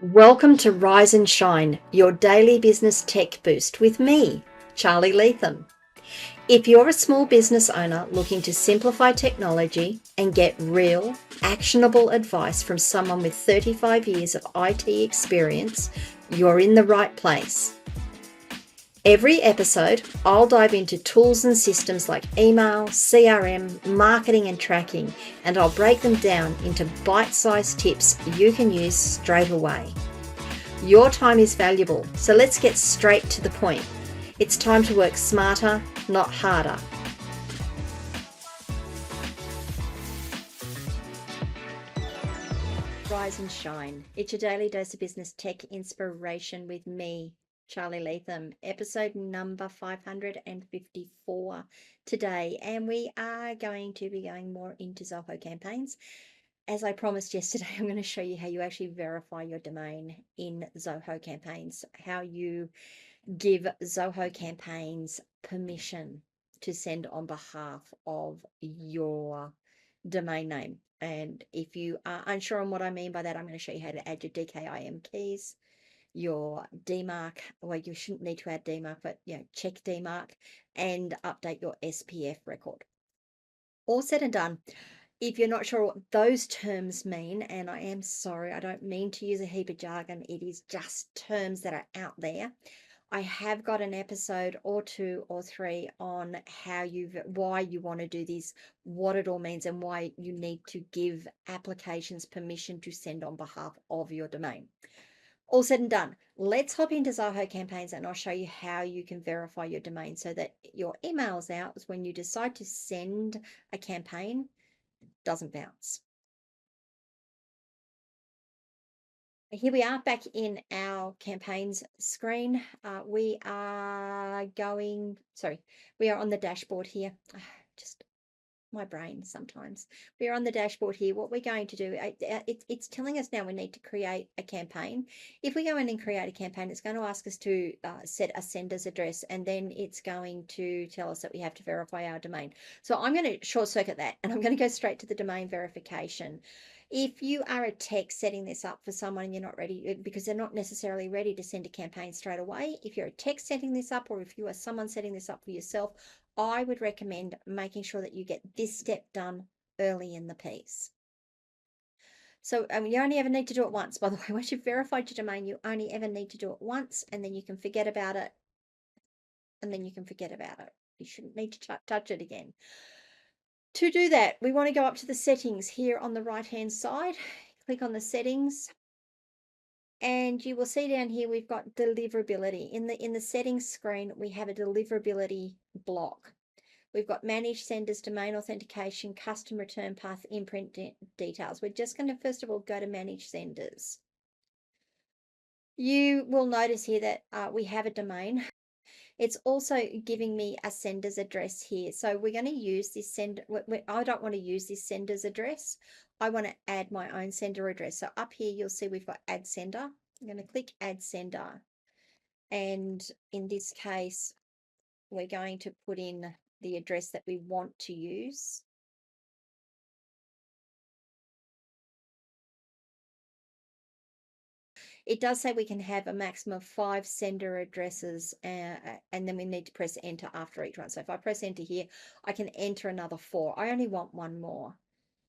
Welcome to Rise and Shine, your daily business tech boost with me, Charly Leetham. If you're a small business owner looking to simplify technology and get real, actionable advice from someone with 35 years of IT experience, you're in the right place. Every episode, I'll dive into tools and systems like email, CRM, marketing and tracking, and I'll break them down into bite-sized tips you can use straight away. Your time is valuable, so let's get straight to the point. It's time to work smarter, not harder. Rise and shine. It's your daily dose of business tech inspiration with me, Charly Leetham, episode number 554 today. And we are going to be going more into Zoho Campaigns. As I promised yesterday, I'm going to show you how you actually verify your domain in Zoho Campaigns, how you give Zoho Campaigns permission to send on behalf of your domain name. And if you are unsure on what I mean by that, I'm going to show you how to add your DKIM keys, your DMARC, well, you shouldn't need to add DMARC, but check DMARC and update your SPF record. All said and done. If you're not sure what those terms mean, and I am sorry, I don't mean to use a heap of jargon, it is just terms that are out there. I have got an episode or two or three on why you want to do this, what it all means, and why you need to give applications permission to send on behalf of your domain. All said and done, let's hop into Zoho Campaigns and I'll show you how you can verify your domain so that your emails out when you decide to send a campaign doesn't bounce. Here we are back in our campaigns screen. We are on the dashboard here. Just my brain sometimes. We're on the dashboard here. What we're going to do, it's telling us now we need to create a campaign. If we go in and create a campaign, it's going to ask us to set a sender's address, and then it's going to tell us that we have to verify our domain. So I'm going to short circuit that, and I'm going to go straight to the domain verification. If you are a tech setting this up for someone and you're not ready, because they're not necessarily ready to send a campaign straight away, if you're a tech setting this up, or if you are someone setting this up for yourself, I would recommend making sure that you get this step done early in the piece. So you only ever need to do it once, by the way. Once you've verified your domain, you only ever need to do it once, and then you can forget about it, and then you can forget about it. You shouldn't need to touch it again. To do that, we want to go up to the settings here on the right-hand side. Click on the settings, and you will see down here we've got deliverability. In the settings screen, we have a deliverability block. We've got manage senders, domain authentication, custom return path, imprint details. We're just going to first of all go to manage senders. You will notice here that we have a domain. It's also giving me a sender's address here. So we're going to use this sender. I don't want to use this sender's address. I want to add my own sender address. So up here, you'll see we've got add sender. I'm going to click add sender. And in this case, we're going to put in the address that we want to use. It does say we can have a maximum of 5 sender addresses, and then we need to press enter after each one. So if I press enter here, I can enter another 4. I only want one more.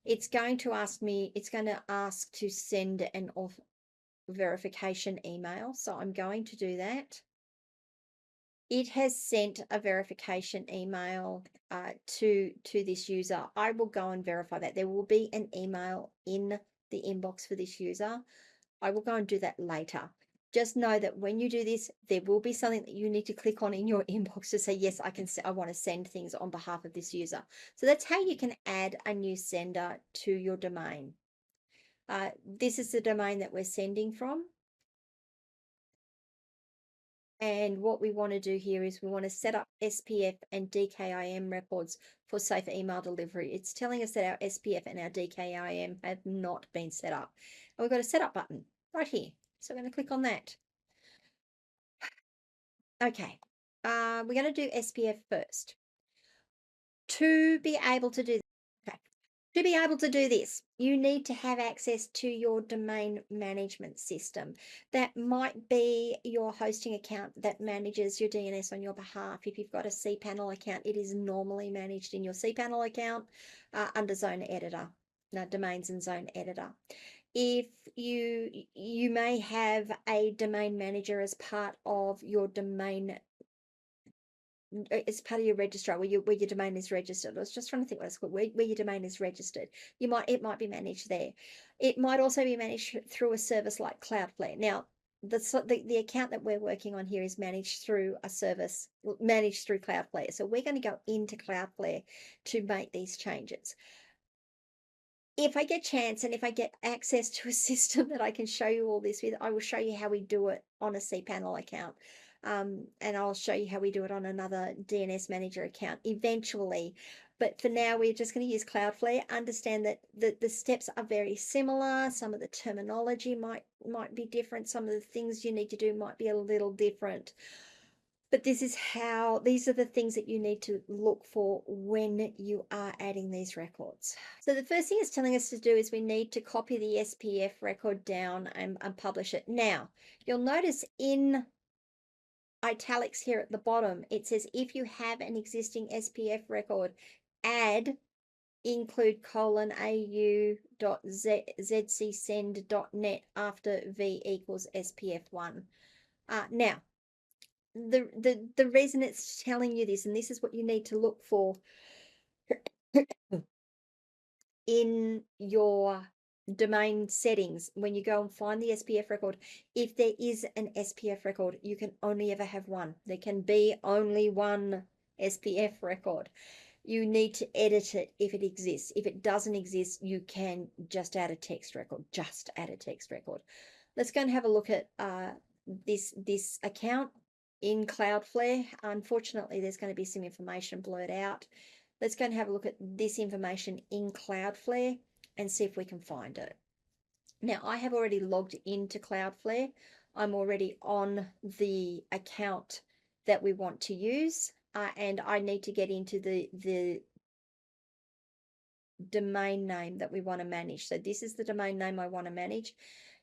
It's going to ask to send an verification email. So I'm going to do that. It has sent a verification email to this user. I will go and verify that. There will be an email in the inbox for this user. I will go and do that later. Just know that when you do this, there will be something that you need to click on in your inbox to say, yes, I want to send things on behalf of this user. So that's how you can add a new sender to your domain. This is the domain that we're sending from. And what we want to do here is we want to set up SPF and DKIM records for safer email delivery. It's telling us that our SPF and our DKIM have not been set up. And we've got a setup button right here. So I'm going to click on that. Okay, we're going to do SPF first. To be able to do okay, To be able to do this, you need to have access to your domain management system. That might be your hosting account that manages your DNS on your behalf. If you've got a cPanel account, it is normally managed in your cPanel account under Zone Editor, Domains and Zone Editor. If you may have a domain manager as part of your domain, it's part of your registrar where your domain is registered. I was just trying to think what it's called, where your domain is registered. It might be managed there. It might also be managed through a service like Cloudflare. Now, the account that we're working on here is managed through a service managed through Cloudflare. So we're going to go into Cloudflare to make these changes. If I get chance and if I get access to a system that I can show you all this with, I will show you how we do it on a cPanel account. And I'll show you how we do it on another DNS manager account eventually. But for now, we're just going to use Cloudflare. Understand that the steps are very similar. Some of the terminology might be different. Some of the things you need to do might be a little different. But these are the things that you need to look for when you are adding these records. So the first thing it's telling us to do is we need to copy the SPF record down and publish it. Now, you'll notice in italics here at the bottom, it says if you have an existing SPF record, add include au.zcsend.net after v equals SPF1. Now, the reason it's telling you this, and this is what you need to look for in your domain settings when you go and find the SPF record. If there is an SPF record, you can only ever have one. There can be only one SPF record. You need to edit it if it exists. If it doesn't exist, you can just add a text record. Just add a text record. Let's go and have a look at this account in Cloudflare. Unfortunately, there's going to be some information blurred out. Let's go and have a look at this information in Cloudflare and see if we can find it. Now, I have already logged into Cloudflare. I'm already on the account that we want to use, and I need to get into the domain name that we want to manage. So this is the domain name I want to manage.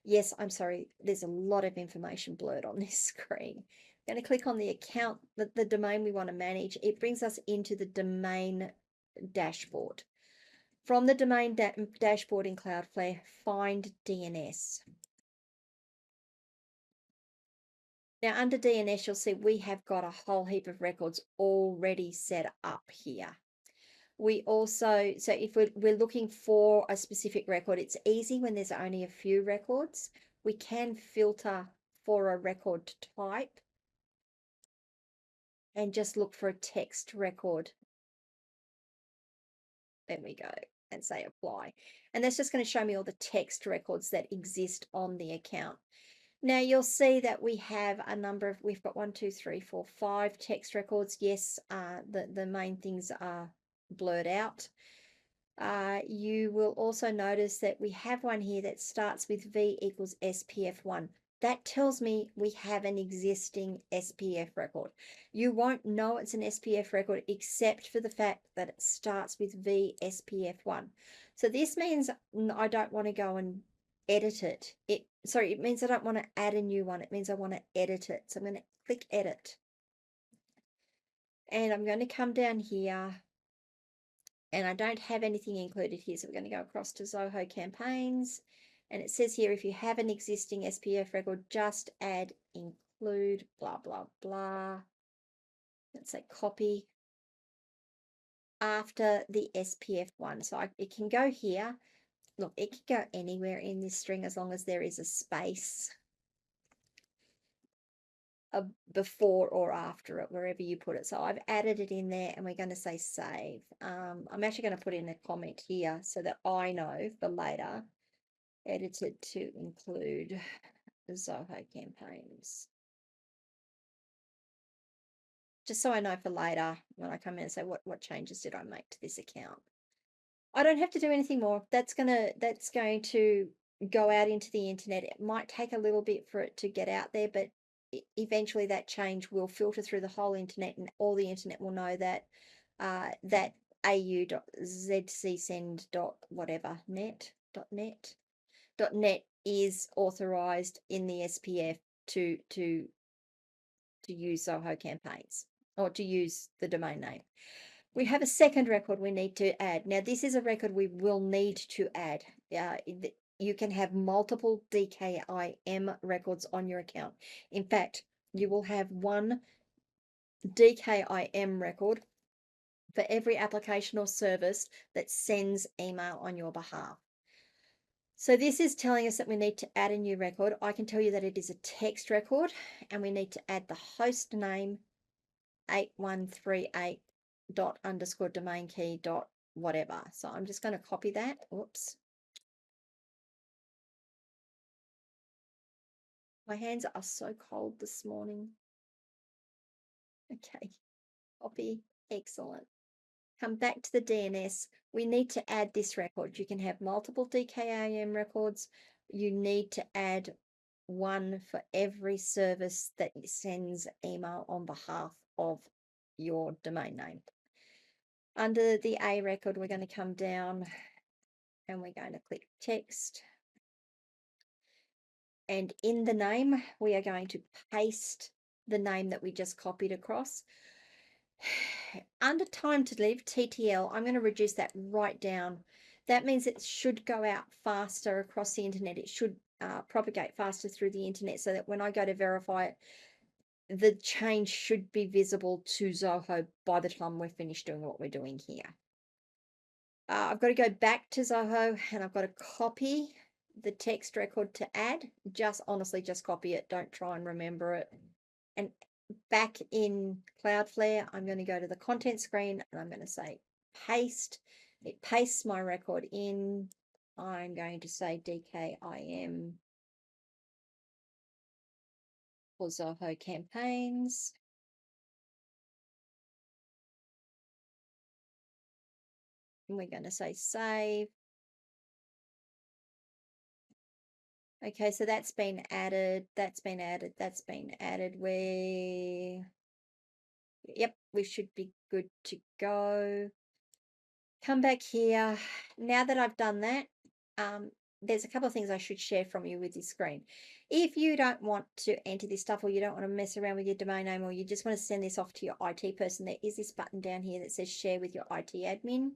Yes, I'm sorry, there's a lot of information blurred on this screen. I'm going to click on the account, the domain we want to manage. It brings us into the domain dashboard. From the domain dashboard in Cloudflare, find DNS. Now, under DNS, you'll see we have got a whole heap of records already set up here. We also, so if we're looking for a specific record, it's easy when there's only a few records. We can filter for a record type and just look for a text record. There we go, and say apply. And that's just going to show me all the text records that exist on the account. Now you'll see that we have a number of, we've got 1, 2, 3, 4, 5 text records. Yes, the main things are blurred out. You will also notice that we have one here that starts with V equals SPF1. That tells me we have an existing SPF record. You won't know it's an SPF record except for the fact that it starts with V SPF1. So this means I don't want to go and edit it. It means I don't want to add a new one. It means I want to edit it. So I'm going to click edit. And I'm going to come down here. And I don't have anything included here. So we're going to go across to Zoho Campaigns. And it says here, if you have an existing SPF record, just add include, blah, blah, blah. Let's say copy after the SPF1. So it can go here. Look, it can go anywhere in this string as long as there is a space before or after it, wherever you put it. So I've added it in there and we're going to say save. I'm actually going to put in a comment here so that I know for later. Edited to include Zoho Campaigns. Just so I know for later when I come in and say what changes did I make to this account. I don't have to do anything more. That's going to go out into the internet. It might take a little bit for it to get out there, but eventually that change will filter through the whole internet and all the internet will know that that au.zcsend.whatever net is authorized in the SPF to use Zoho Campaigns or to use the domain name. We have a second record we need to add. Now, this is a record we will need to add. You can have multiple DKIM records on your account. In fact, you will have one DKIM record for every application or service that sends email on your behalf. So this is telling us that we need to add a new record. I can tell you that it is a text record, and we need to add the host name 8138 dot underscore domain key dot whatever. So I'm just going to copy that. Oops. My hands are so cold this morning. Okay, copy. Excellent. Come back to the DNS. We need to add this record. You can have multiple DKIM records. You need to add one for every service that sends email on behalf of your domain name. Under the A record, we're going to come down and we're going to click text. And in the name, we are going to paste the name that we just copied across. Under time to live, TTL, I'm going to reduce that right down. That means it should go out faster across the internet. It should propagate faster through the internet so that when I go to verify it, the change should be visible to Zoho by the time we're finished doing what we're doing here. I've got to go back to Zoho and I've got to copy the text record to add. Honestly, just copy it. Don't try and remember it. And back in Cloudflare, I'm going to go to the content screen and I'm going to say paste. It pastes my record in. I'm going to say DKIM for Zoho Campaigns. And we're going to say save. Okay, so that's been added. That's been added. That's been added. Yep, we should be good to go. Come back here. Now that I've done that, there's a couple of things I should share from you with this screen. If you don't want to enter this stuff, or you don't want to mess around with your domain name, or you just want to send this off to your IT person, there is this button down here that says share with your IT admin,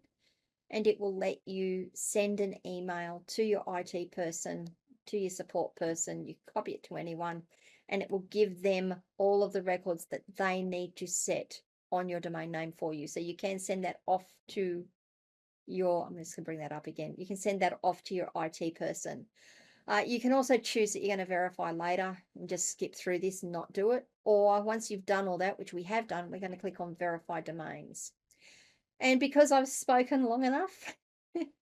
and it will let you send an email to your IT person, to your support person. You copy it to anyone, and it will give them all of the records that they need to set on your domain name for you. So you can send that off to I'm just going to bring that up again. You can send that off to your IT person. You can also choose that you're going to verify later and just skip through this and not do it. Or once you've done all that, which we have done, we're going to click on verify domains. And because I've spoken long enough,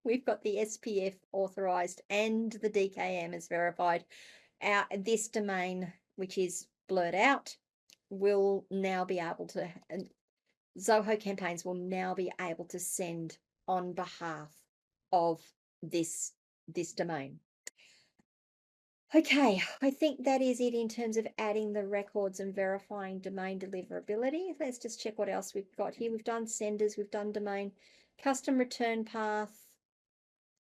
we've got the SPF authorized and the DKIM is verified. This domain, which is blurred out, will now be able to, Zoho Campaigns will now be able to send on behalf of this domain. Okay, I think that is it in terms of adding the records and verifying domain deliverability. Let's just check what else we've got here. We've done senders, we've done domain, custom return path.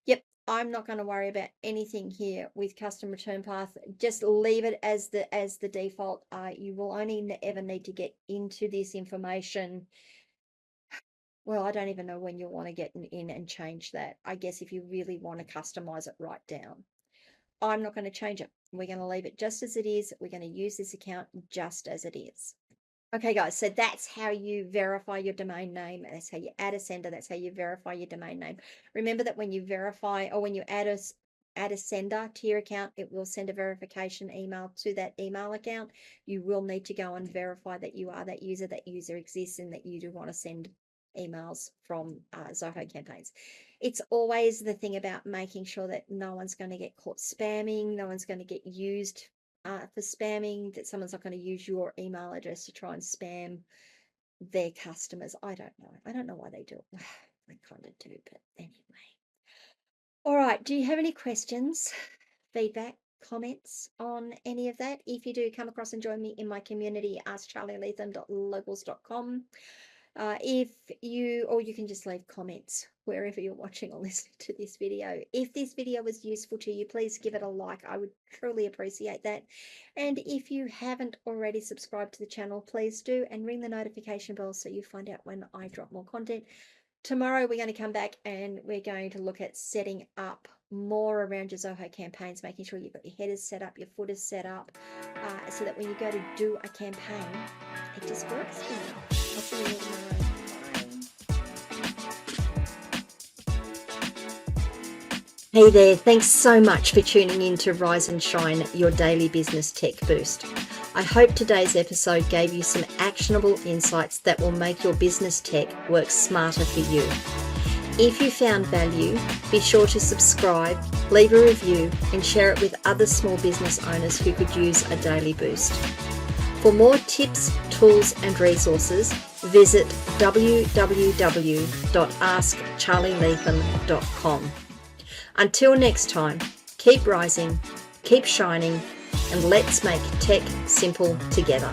Yep, I'm not going to worry about anything here with custom return path. Just leave it as the default. You will only ever need to get into this information. Well, I don't even know when you'll want to get in and change that. I guess if you really want to customize it right down. I'm not going to change it. We're going to leave it just as it is. We're going to use this account just as it is. Okay, guys, so that's how you verify your domain name. That's how you add a sender. That's how you verify your domain name. Remember that when you verify or when you add a sender to your account, it will send a verification email to that email account. You will need to go and verify that you are that user exists, and that you do want to send emails from Zoho Campaigns. It's always the thing about making sure that no one's going to get caught spamming, no one's going to get used for spamming, that someone's not going to use your email address to try and spam their customers. I don't know. I don't know why they do it. I kind of do, but anyway. All right. Do you have any questions, feedback, comments on any of that? If you do, come across and join me in my community, askcharlyleetham.locals.com. If you, or you can just leave comments wherever you're watching or listening to this video. If this video was useful to you, please give it a like. I would truly appreciate that. And if you haven't already subscribed to the channel, please do, and ring the notification bell so you find out when I drop more content. Tomorrow we're going to come back and we're going to look at setting up more around your Zoho campaigns, making sure you've got your headers set up, your footers set up, so that when you go to do a campaign, it just works for you. I'll see you tomorrow. Hey there, thanks so much for tuning in to Rise and Shine, your daily business tech boost. I hope today's episode gave you some actionable insights that will make your business tech work smarter for you. If you found value, be sure to subscribe, leave a review, and share it with other small business owners who could use a daily boost. For more tips, tools, and resources, visit www.askcharlyleetham.com. Until next time, keep rising, keep shining, and let's make tech simple together.